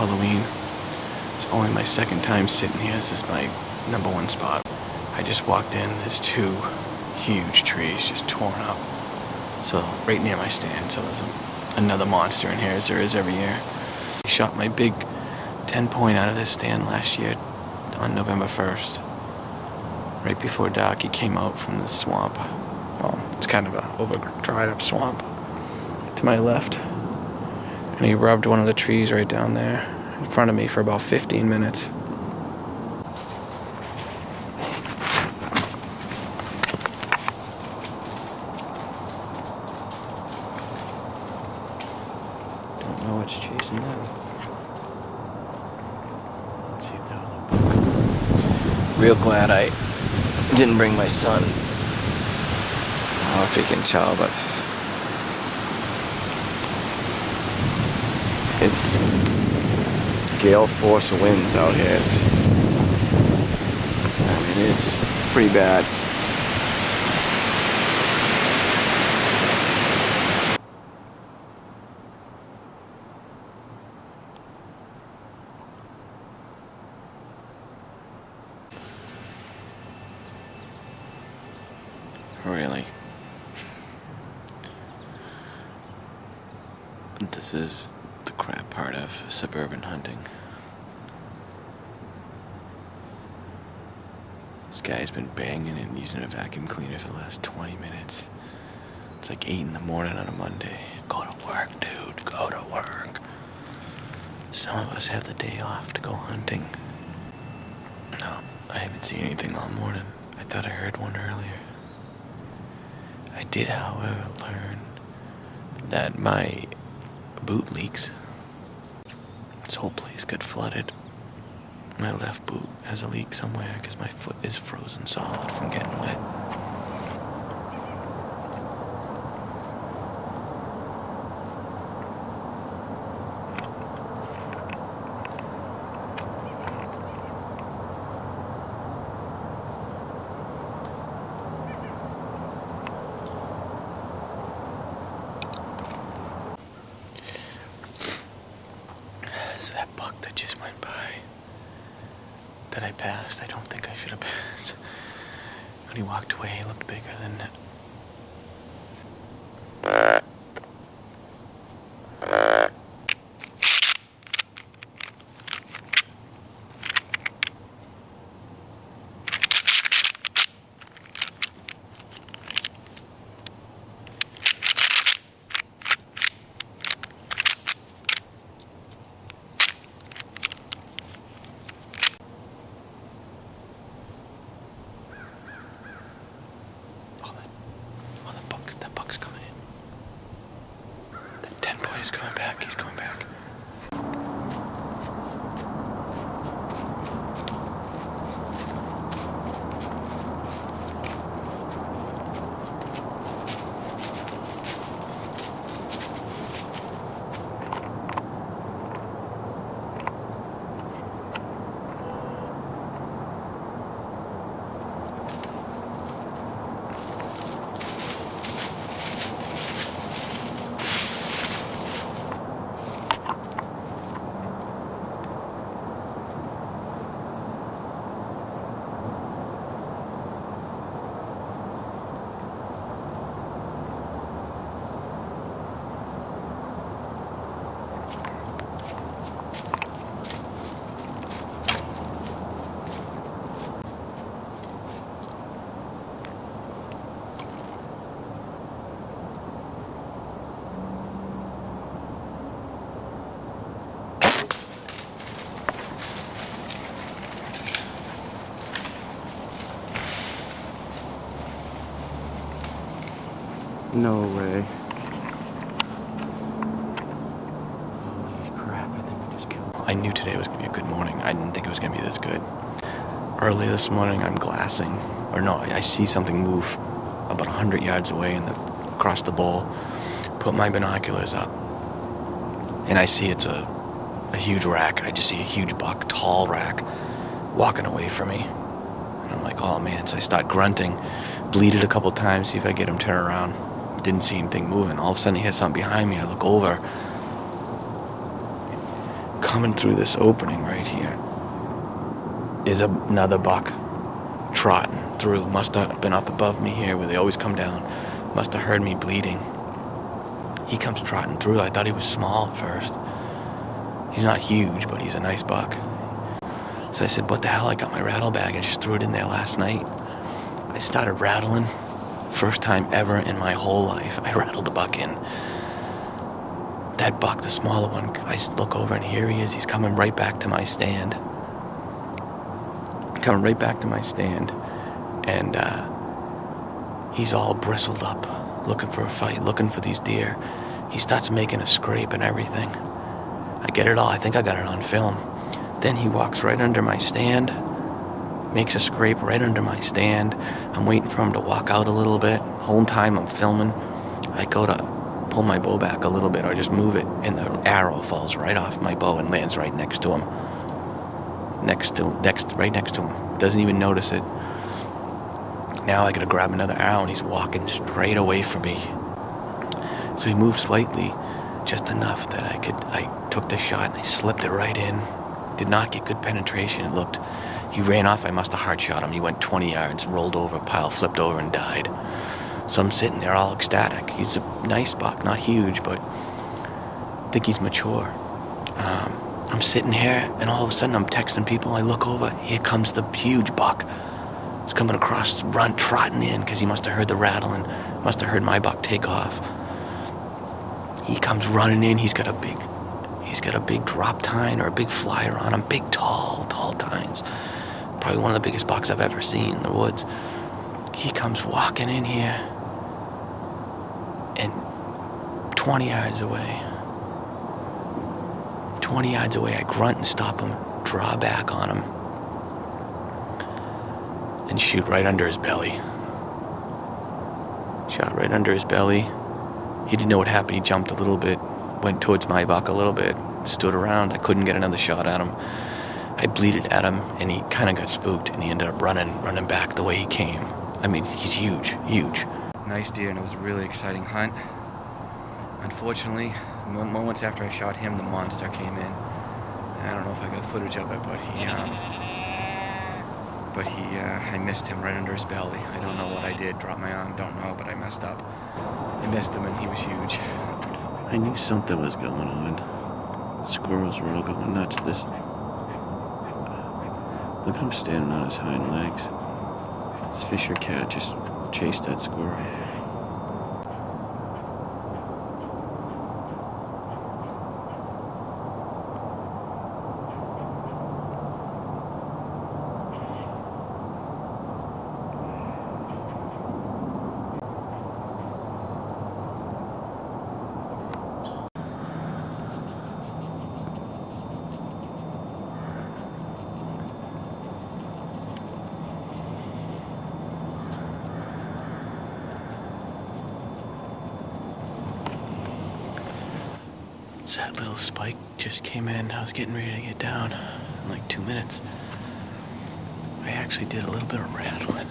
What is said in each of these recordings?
Halloween. It's only my second time sitting here. This is my number one spot. I just walked in, there's two huge trees just torn up. So right near my stand, so there's another monster in here as there is every year. I shot my big 10-point out of this stand last year on November 1st. Right before dark, he came out from the swamp. Well, it's kind of a dried up swamp to my left. And he rubbed one of the trees right down there in front of me for about 15 minutes. Don't know what's chasing them. Let's see if they're a real glad I didn't bring my son. I don't know if you can tell, but it's gale force winds out here. It's pretty bad. Really. This is the crap part of suburban hunting. This guy's been banging and using a vacuum cleaner for the last 20 minutes. It's like 8 in the morning on a Monday. Go to work, dude. Go to work. Some of us have the day off to go hunting. No, I haven't seen anything all morning. I thought I heard one earlier. I did, however, learn that my boot leaks. This whole place got flooded. My left boot has a leak somewhere because my foot is frozen solid from getting wet. So that buck that just went by, that I passed, I don't think I should have passed. When he walked away, he looked bigger than that. That buck's coming in. That 10-point is coming back. He's coming back. No way. Holy crap, I think I just killed him. I knew today was going to be a good morning. I didn't think it was going to be this good. Early this morning, I'm glassing. Or no, I see something move about 100 yards away across the bowl. Put my binoculars up. And I see it's a huge rack. I just see a huge buck, tall rack, walking away from me. And I'm like, oh man. So I start grunting, bleed it a couple times, see if I get him turn around. Didn't see anything moving. All of a sudden, I hear something behind me. I look over. coming through this opening right here is another buck trotting through. Must have been up above me here where they always come down. Must have heard me bleeding. He comes trotting through. I thought he was small at first. He's not huge, but he's a nice buck. So I said, what the hell? I got my rattle bag. I just threw it in there last night. I started rattling. First time ever in my whole life I rattled the buck in. That buck, the smaller one, I look over and here he is. He's coming right back to my stand. Coming right back to my stand. And he's all bristled up, looking for a fight, looking for these deer. He starts making a scrape and everything. I get it all. I think I got it on film. Then he walks right under my stand, makes a scrape right under my stand. I'm waiting for him to walk out a little bit. Whole time I'm filming. I go to pull my bow back a little bit or just move it, and the arrow falls right off my bow and lands right next to him. Right next to him. Doesn't even notice it. Now I gotta grab another arrow and he's walking straight away from me. So he moved slightly, just enough that I took the shot and I slipped it right in. Did not get good penetration. He ran off. I must have hard shot him. He went 20 yards, rolled over a pile, flipped over and died. So I'm sitting there all ecstatic. He's a nice buck, not huge, but I think he's mature. I'm sitting here and all of a sudden I'm texting people. I look over, here comes the huge buck. He's coming across, trotting in because he must have heard the rattling, must have heard my buck take off. He comes running in. He's got a big drop tine or a big flyer on him, big tall tines. Probably one of the biggest bucks I've ever seen in the woods. He comes walking in here and 20 yards away, I grunt and stop him, draw back on him, and shoot right under his belly. Shot right under his belly. He didn't know what happened. He jumped a little bit, went towards my buck a little bit, stood around. I couldn't get another shot at him. I bleated at him, and he kind of got spooked, and he ended up running back the way he came. I mean, he's huge. Nice deer, and it was a really exciting hunt. Unfortunately, moments after I shot him, the Monsta came in. And I don't know if I got footage of it, but I missed him right under his belly. I don't know what I did, dropped my arm, don't know, but I messed up. I missed him, and he was huge. I knew something was going on. Squirrels were all going nuts. Look at him standing on his hind legs. This Fisher cat just chased that squirrel. So that little spike just came in. I was getting ready to get down in like 2 minutes. I actually did a little bit of rattling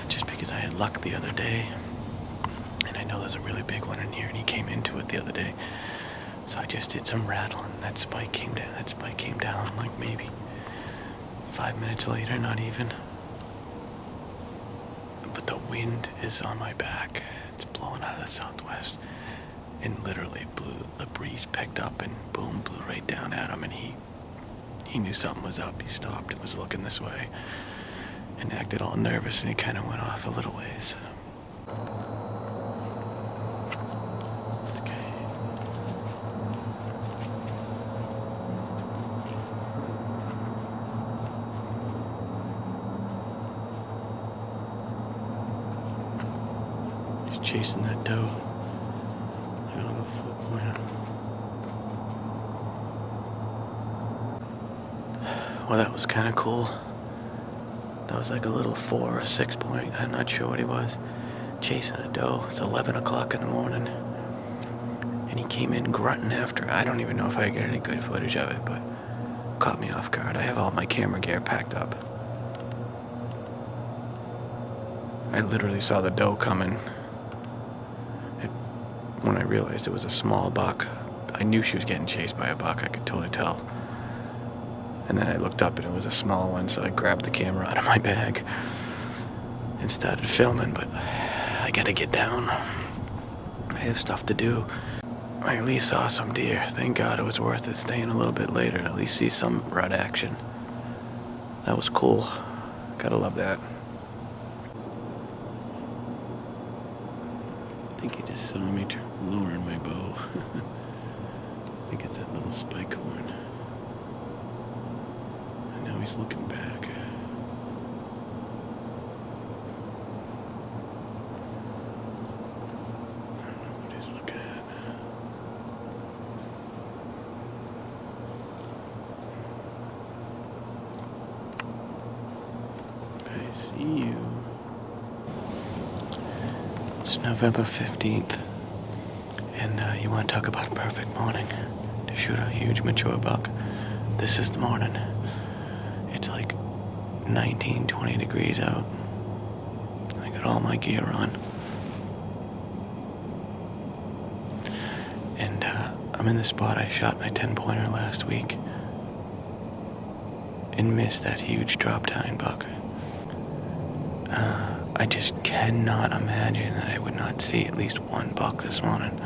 just because I had luck the other day. And I know there's a really big one in here, and he came into it the other day. So I just did some rattling. That spike came down like maybe 5 minutes later, not even. But the wind is on my back. It's blowing out of the southwest. And literally the breeze picked up and boom, blew right down at him, and he knew something was up. He stopped and was looking this way and acted all nervous, and he kind of went off a little ways. Okay. He's chasing that doe. Well, that was kind of cool. That was like a little 4 or 6 point. I'm not sure what he was. Chasing a doe. It's 11 o'clock in the morning. And he came in grunting after. I don't even know if I get any good footage of it, but caught me off guard. I have all my camera gear packed up. I literally saw the doe coming. When I realized it was a small buck, I knew she was getting chased by a buck. I could totally tell. And then I looked up and it was a small one, so I grabbed the camera out of my bag and started filming, but I gotta get down. I have stuff to do. I at least saw some deer. Thank God it was worth it staying a little bit later to at least see some rut action. That was cool. Gotta love that. I think he just saw me lowering my bow. I think it's that little spike horn. And now he's looking back. See you. It's November 15th, and you want to talk about a perfect morning to shoot a huge mature buck. This is the morning. It's like 19, 20 degrees out. I got all my gear on. And I'm in the spot I shot my 10-pointer last week and missed that huge drop tine buck. I just cannot imagine that I would not see at least one buck this morning.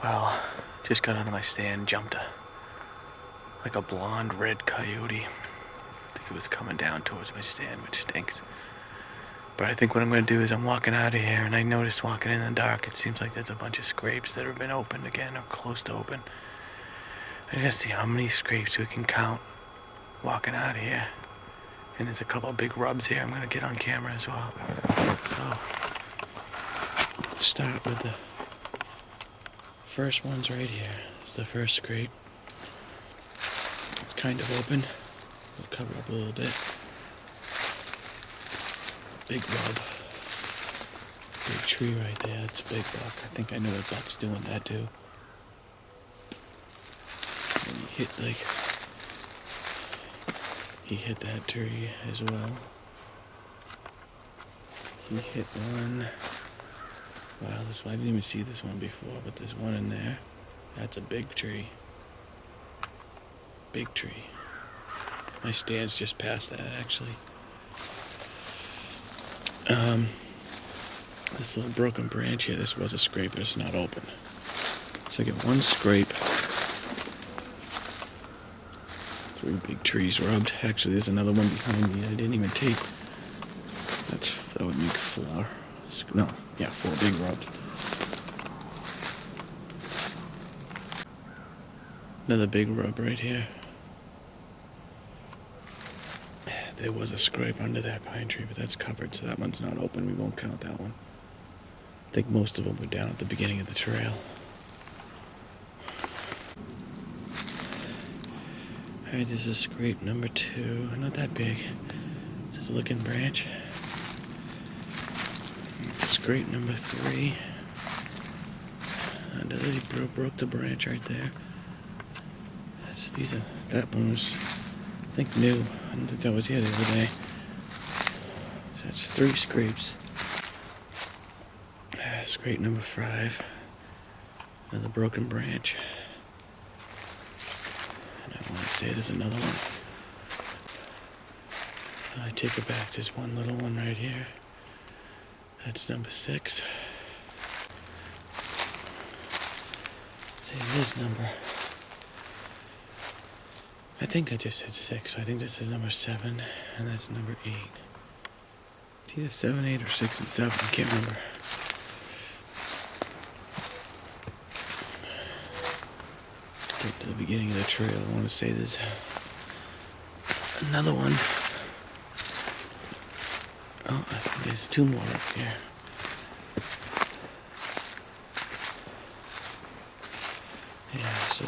Well, just got out of my stand, jumped like a blonde red coyote. I think it was coming down towards my stand, which stinks. But I think what I'm going to do is I'm walking out of here, and I noticed walking in the dark, it seems like there's a bunch of scrapes that have been opened again or close to open. I gotta see how many scrapes we can count walking out of here. And there's a couple of big rubs here I'm going to get on camera as well. So, let's start with the first one's right here. It's the first scrape. It's kind of open. We'll cover up a little bit. Big rub. Big tree right there. That's a big buck. I think I know what buck's doing that too. And he hit that tree as well. He hit one. Wow, I didn't even see this one before, but there's one in there. That's a big tree. Big tree. My stand's just past that, actually. This little broken branch here, this was a scrape, but it's not open. So I get one scrape. 3 big trees rubbed. Actually, there's another one behind me I didn't even take. That would make 4. No, yeah, 4 big rubs. Another big rub right here. There was a scrape under that pine tree, but that's covered, so that one's not open. We won't count that one. I think most of them were down at the beginning of the trail. Alright, this is scrape number 2. Not that big. Just a looking branch. Scrape number 3. And he broke the branch right there. That one was, I think, new. I don't think that was here the other day. So that's 3 scrapes. Scrape number 5. Another broken branch. And I want to say there's another one. I take it back. There's one little one right here. That's number 6. See this number. I think I just said 6. So I think this is number 7, and that's number 8. It's either 7, 8, or 6 and 7. I can't remember. Get to the beginning of the trail. I want to say there's another one. Oh, I think there's 2 more up here.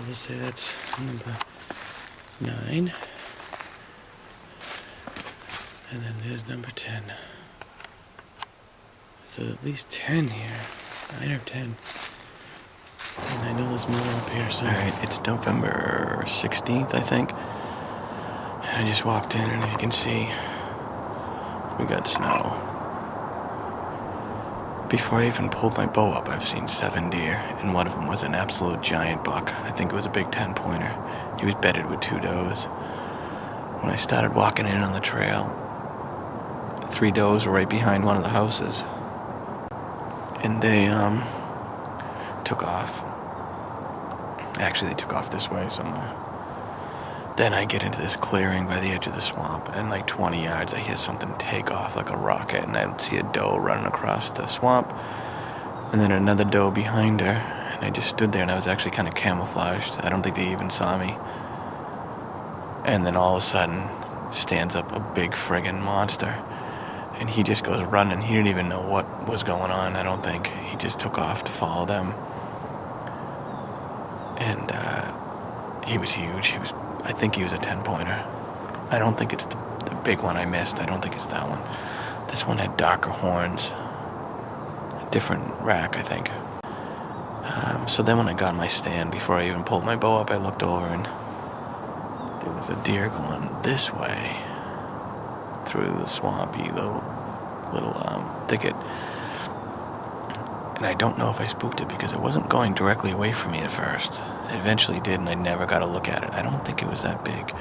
we'll say that's number 9. And then there's number 10. So at least 10 here. 9 or 10. And I know there's more up here, so... Alright, it's November 16th, I think. And I just walked in, and as you can see, we got snow. Before I even pulled my bow up, I've seen 7 deer, and one of them was an absolute giant buck. I think it was a big 10-pointer. He was bedded with 2 does. When I started walking in on the trail, 3 does were right behind one of the houses. And they, took off. Actually, they took off this way somewhere. Then I get into this clearing by the edge of the swamp, and like 20 yards I hear something take off like a rocket, and I see a doe running across the swamp, and then another doe behind her, and I just stood there, and I was actually kind of camouflaged. I don't think they even saw me. And then all of a sudden, stands up a big friggin' monster, and he just goes running. He didn't even know what was going on, I don't think. He just took off to follow them. And he was huge. I think he was a 10-pointer. I don't think it's the big one I missed. I don't think it's that one. This one had darker horns. A different rack, I think. So then when I got my stand, before I even pulled my bow up, I looked over and there was a deer going this way through the swampy little thicket. And I don't know if I spooked it because it wasn't going directly away from me at first. It eventually did, and I never got a look at it. I don't think it was that big.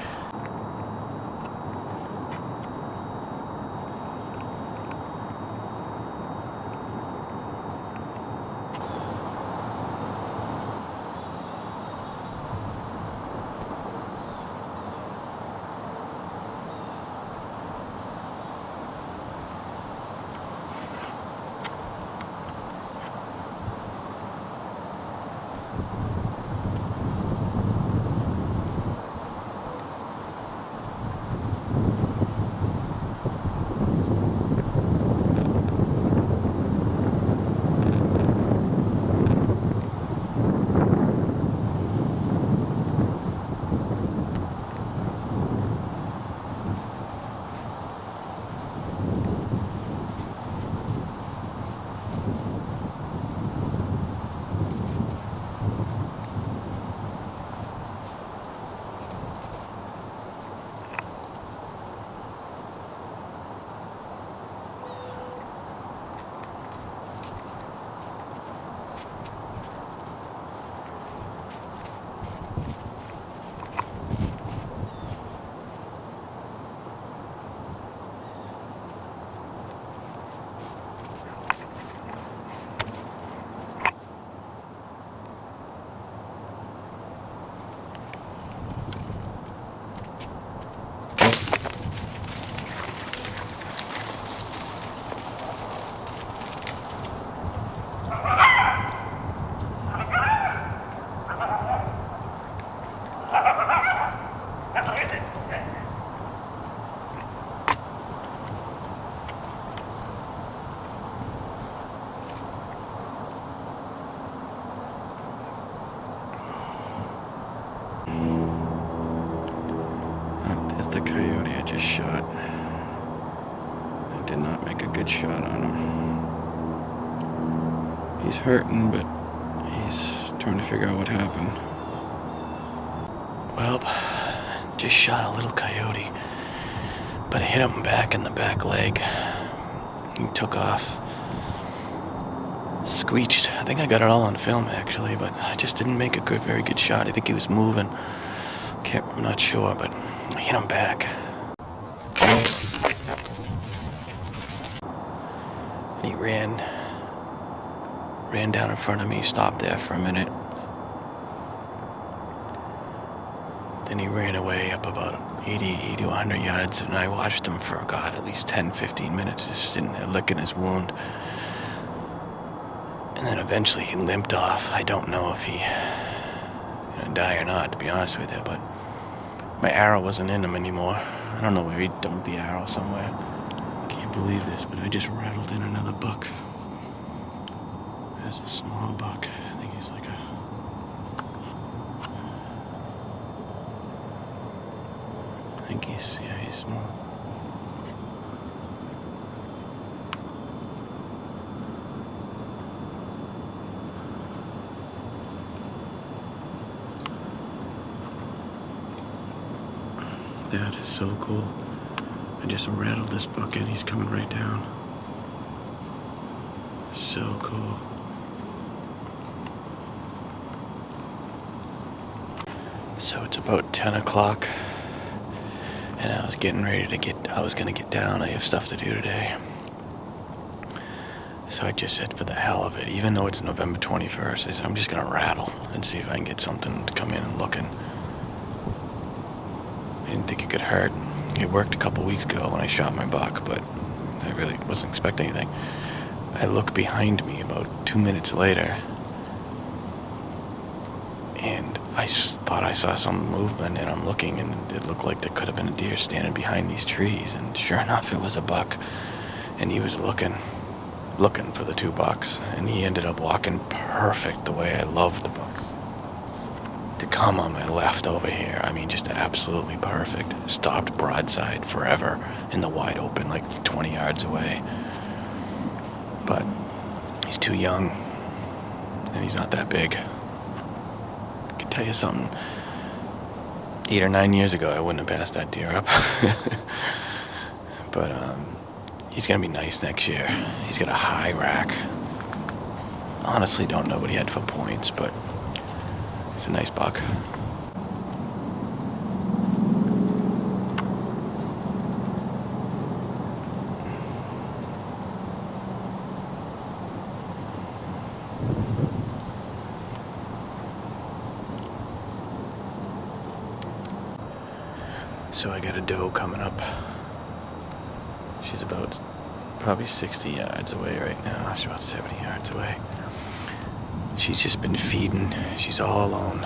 There's the coyote I just shot. I did not make a good shot on him. He's hurting, but he's trying to figure out what happened. Well, just shot a little coyote, but I hit him back in the back leg. He took off. Screeched. I think I got it all on film, actually, but I just didn't make a very good shot. I think he was moving. I'm not sure, but I hit him back. And he ran down in front of me, stopped there for a minute. Then he ran away up about 80 to 100 yards, and I watched him for, at least 10-15 minutes, just sitting there licking his wound. And then eventually he limped off. I don't know if he gonna die or not, to be honest with you, but my arrow wasn't in him anymore. I don't know where he dumped the arrow somewhere. I can't believe this, but I just rattled in another buck. There's a small buck. I think he's like a I think he's small. That is so cool. I just rattled this bucket. He's coming right down. So cool. So it's about 10 o'clock, and I was getting ready I was gonna get down. I have stuff to do today. So I just said, for the hell of it, even though it's November 21st, I said, I'm just gonna rattle and see if I can get something to come in and look in. I didn't think it could hurt. It worked a couple weeks ago when I shot my buck, but I really wasn't expecting anything. I look behind me about 2 minutes later, and I thought I saw some movement, and I'm looking, and it looked like there could have been a deer standing behind these trees, and sure enough, it was a buck, and he was looking for the 2 bucks, and he ended up walking perfect the way I love the bucks to come on my left over here. I mean, just absolutely perfect. Stopped broadside forever in the wide open, like 20 yards away. But he's too young, and he's not that big. I can tell you something. 8 or 9 years ago, I wouldn't have passed that deer up. But he's gonna be nice next year. He's got a high rack. Honestly, don't know what he had for points, but he's a nice buck. So I got a doe coming up. She's about probably 60 yards away right now. She's about 70 yards away. She's just been feeding. She's all alone.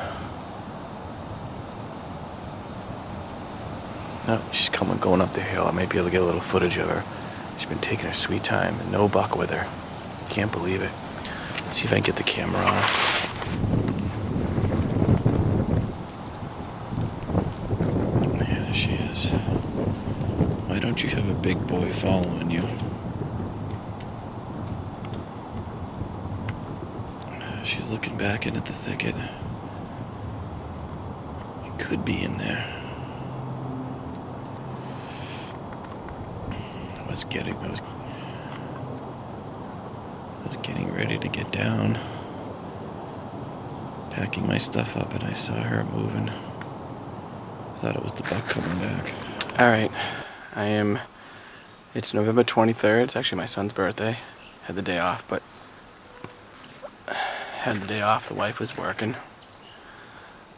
No, she's going up the hill. I might be able to get a little footage of her. She's been taking her sweet time, and no buck with her. Can't believe it. Let's see if I can get the camera on. There she is. Why don't you have a big boy following you? She's looking back into the thicket. It could be in there. I was getting ready to get down, packing my stuff up, and I saw her moving. I thought it was the buck coming back. All right, it's November 23rd. It's actually my son's birthday. Had the day off, the wife was working.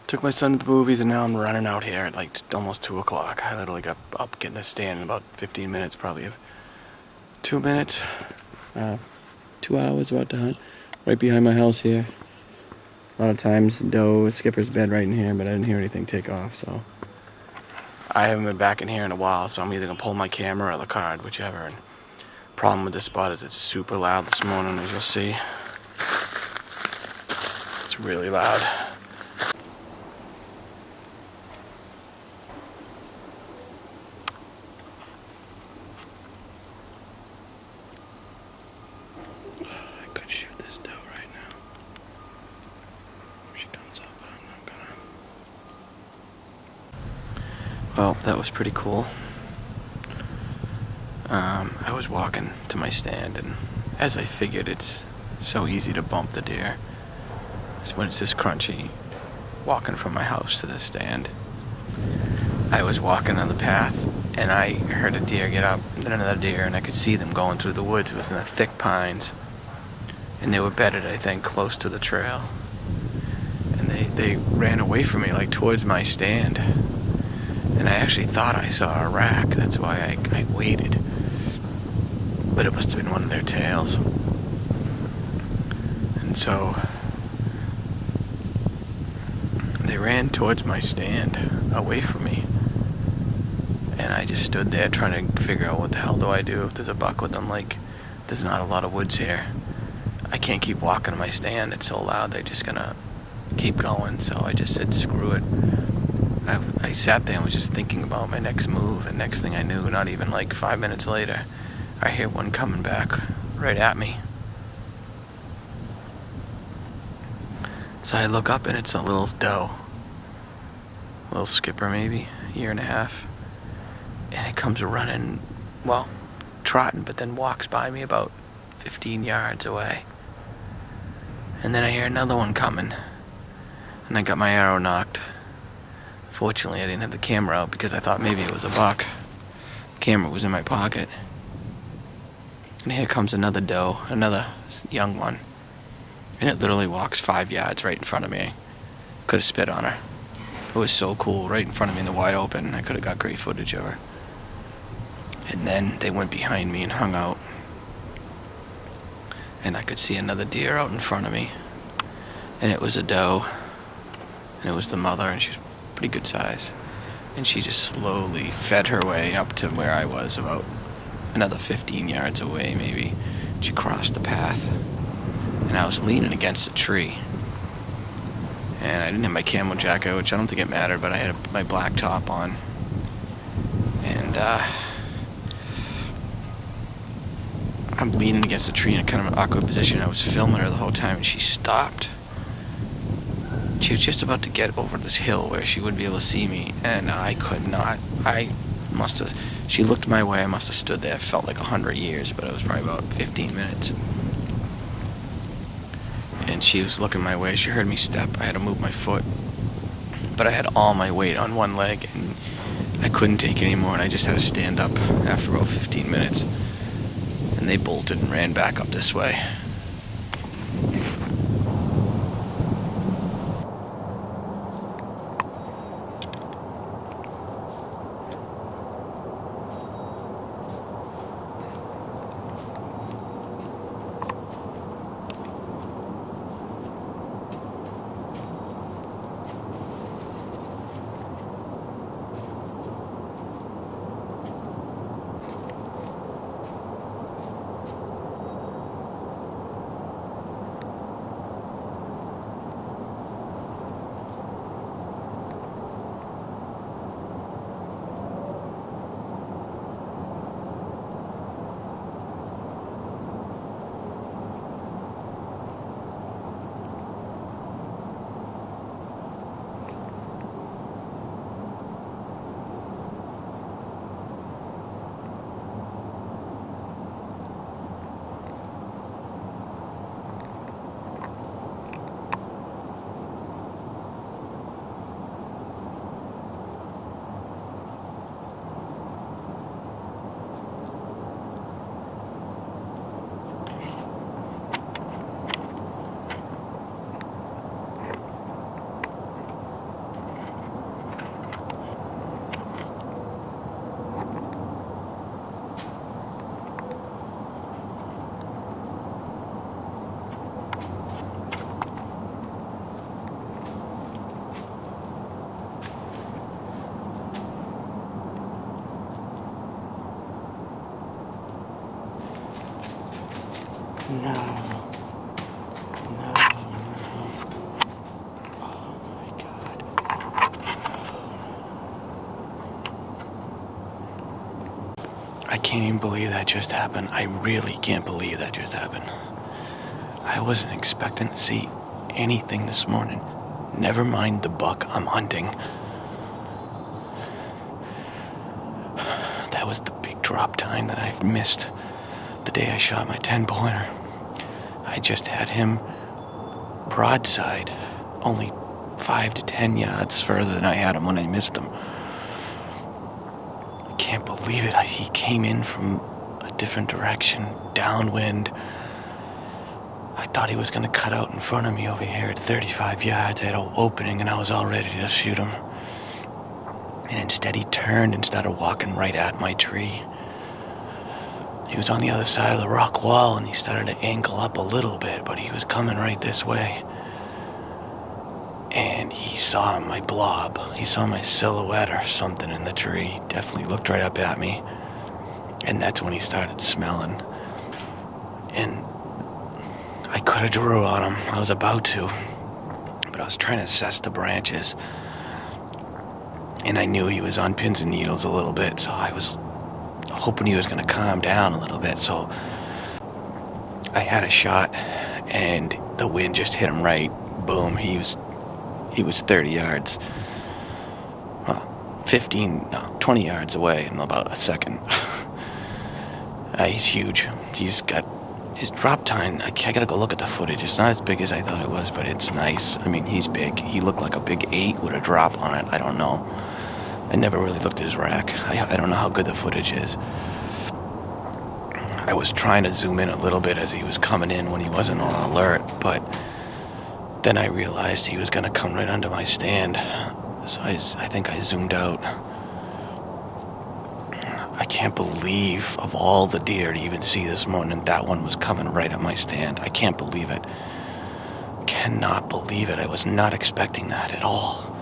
Took my son to the movies, and now I'm running out here at like almost 2 o'clock. I literally got up getting a stand in about 15 minutes, probably 2 minutes. 2 hours about to hunt. Right behind my house here. A lot of times, doe, skipper's bed right in here, but I didn't hear anything take off, so. I haven't been back in here in a while, so I'm either gonna pull my camera or the card, whichever. And problem with this spot is it's super loud this morning, as you'll see. It's really loud. I could shoot this doe right now. If she comes up, but I'm not gonna. Well, that was pretty cool. I was walking to my stand, and as I figured, it's so easy to bump the deer. So when it's this crunchy, walking from my house to the stand, I was walking on the path, and I heard a deer get up, and then another deer, and I could see them going through the woods. It was in the thick pines, and they were bedded, I think, close to the trail. And they ran away from me, like towards my stand. And I actually thought I saw a rack. That's why I waited. But it must have been one of their tails. And so they ran towards my stand, away from me. And I just stood there trying to figure out what the hell do I do if there's a buck with them. Like, there's not a lot of woods here. I can't keep walking to my stand. It's so loud. They're just gonna keep going. So I just said, screw it. I sat there and was just thinking about my next move, and next thing I knew, not even like 5 minutes later, I hear one coming back right at me. So I look up and it's a little doe. A little skipper maybe, a year and a half. And it comes running, well, trotting, but then walks by me about 15 yards away. And then I hear another one coming. And I got my arrow knocked. Fortunately, I didn't have the camera out because I thought maybe it was a buck. The camera was in my pocket. And here comes another doe, another young one. And it literally walks 5 yards right in front of me. Could have spit on her. It was so cool, right in front of me in the wide open. I could have got great footage of her. And then they went behind me and hung out. And I could see another deer out in front of me. And it was a doe. And it was the mother, and she was pretty good size. And she just slowly fed her way up to where I was, about another 15 yards away maybe. She crossed the path. And I was leaning against a tree. And I didn't have my camo jacket, which I don't think it mattered, but I had my black top on. And I'm leaning against a tree in kind of an awkward position. I was filming her the whole time, and she stopped. She was just about to get over this hill where she wouldn't be able to see me, and I could not. She looked my way, I must have stood there. It felt like 100 years, but it was probably about 15 minutes. And she was looking my way. She heard me step. I had to move my foot. But I had all my weight on one leg, and I couldn't take it anymore, and I just had to stand up after about 15 minutes. And they bolted and ran back up this way. No. No. Oh my God. I can't even believe that just happened. I really can't believe that just happened. I wasn't expecting to see anything this morning. Never mind the buck I'm hunting. That was the big drop time that I've missed the day I shot my 10-pointer. I just had him broadside, only 5 to 10 yards further than I had him when I missed him. I can't believe it. He came in from a different direction, downwind. I thought he was going to cut out in front of me over here at 35 yards. I had an opening and I was all ready to shoot him. And instead he turned and started walking right at my tree. He was on the other side of the rock wall, and he started to angle up a little bit, but he was coming right this way. And he saw my blob. He saw my silhouette or something in the tree. Definitely looked right up at me. And that's when he started smelling. And I could have drew on him. I was about to. But I was trying to assess the branches. And I knew he was on pins and needles a little bit, so I was hoping he was going to calm down a little bit. So I had a shot, and the wind just hit him right. Boom, he was 30 yards, well, 20 yards away in about a second. He's huge. He's got his drop time. I gotta go look at the footage. It's not as big as I thought it was, but it's nice. I mean, he's big. He looked like a big 8 with a drop on it. I don't know. I never really looked at his rack. I don't know how good the footage is. I was trying to zoom in a little bit as he was coming in when he wasn't on alert, but then I realized he was gonna come right under my stand. So I think I zoomed out. I can't believe, of all the deer to even see this morning, that one was coming right at my stand. I can't believe it. Cannot believe it. I was not expecting that at all.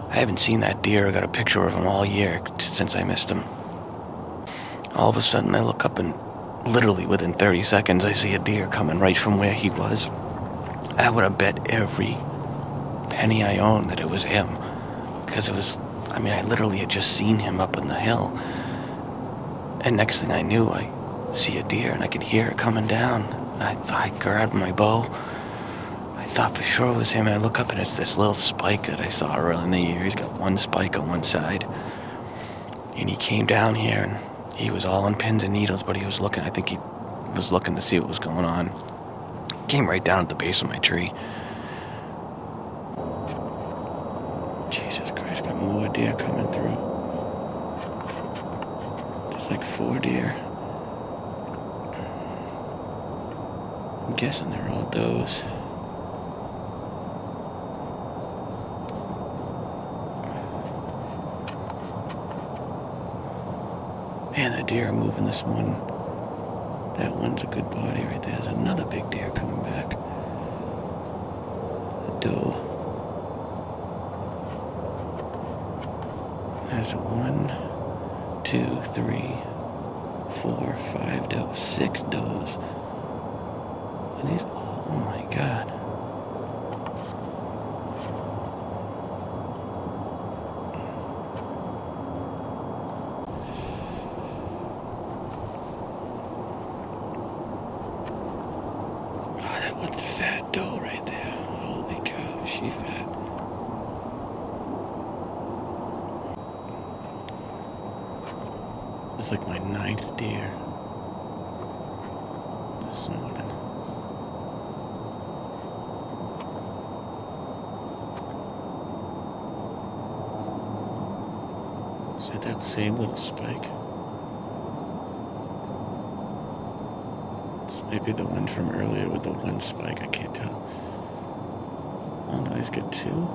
I haven't seen that deer. I got a picture of him all year since I missed him. All of a sudden I look up and literally within 30 seconds I see a deer coming right from where he was. I would have bet every penny I owned that it was him. Because I literally had just seen him up on the hill. And next thing I knew, I see a deer and I can hear it coming down. I grabbed my bow. I thought for sure it was him. And I look up and it's this little spike that I saw early in the year. He's got one spike on one side. And he came down here and he was all on pins and needles, but he was looking, I think he was looking to see what was going on. Came right down at the base of my tree. Jesus Christ, got more deer coming through. There's like 4 deer. I'm guessing they're all does. Man, the deer are moving this one. That one's a good body right there. There's another big deer coming back. A doe. There's 1, 2, 3, 4, 5 does, 6 does. Are these? Oh my God. Oh, that one's a fat doe right there. Holy cow, is she fat? It's like my 9th deer this morning. Is that same little spike? This might be the one from earlier with the one spike, I can't tell. Oh no, he's got 2.